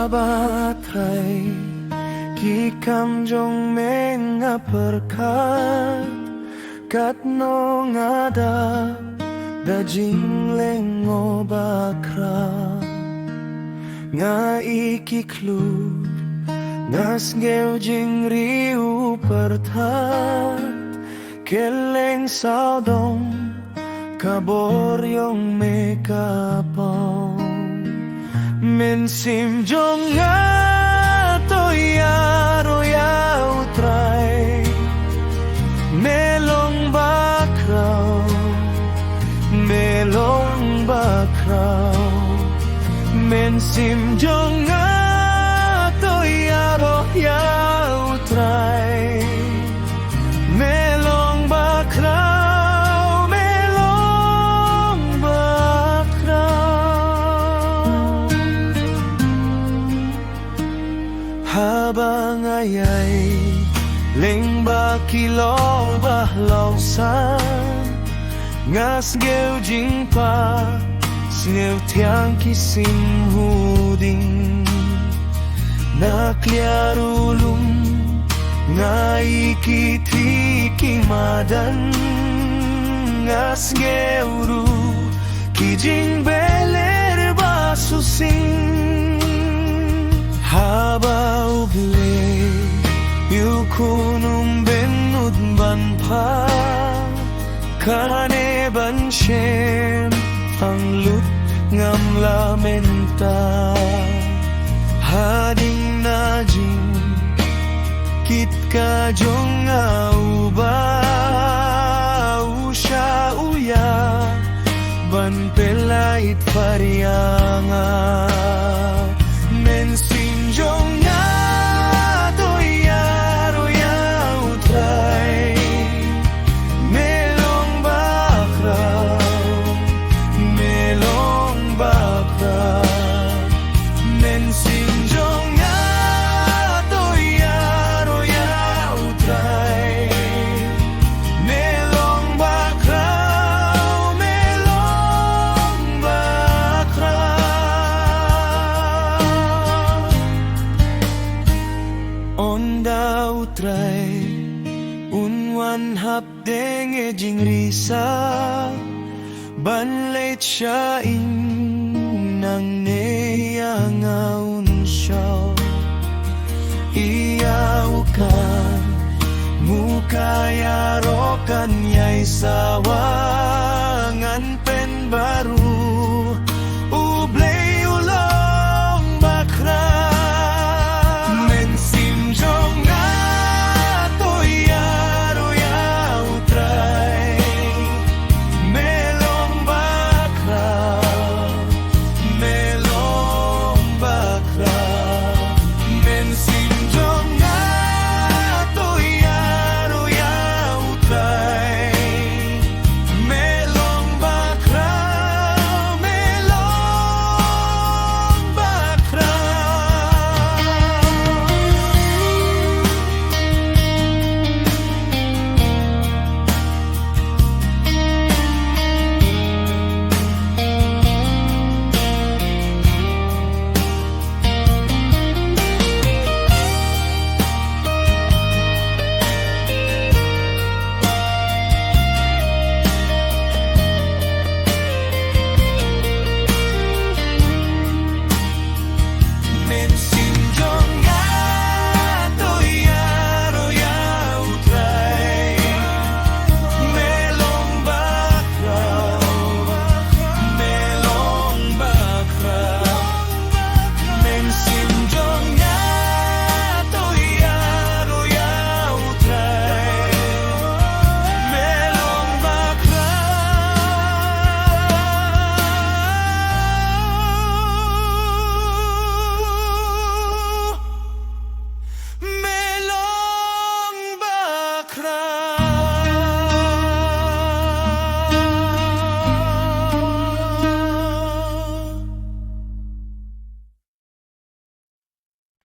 Habatay Kikam jong menga perkat Kat no ngada Da jingling o bakra Nga ikiklud Nas ngeu jing riu pertat Keleng saudong Kaboryong mekapong Mensim jong nga toyaro ya utray Melong bakraw Mensim jong nga toyaro ya utray Melong bakraw Habang ayay Ling ba kilaw bahlaw san Ngas ngeu jing pa Sneu tiang kisim huding Nakliarulum Ngai kitiki madan Ngas ngeu ru Kijing beler basusing Haba uble Yukunum benud ban pa Kane ban shem Ang lut ngam lamenta Hading najing Kit ka jong auba Usya uya Ban pelait parianga Mensin jong nga toyaro ya utray Melong bakraw Mensin jong nga toyaro ya utray Melong bakraw Onda utray Unwan hapdeng e jing risa Banleit siya nang neya nga unsyaw Iyaw ka Mukayaro kanya'y sawa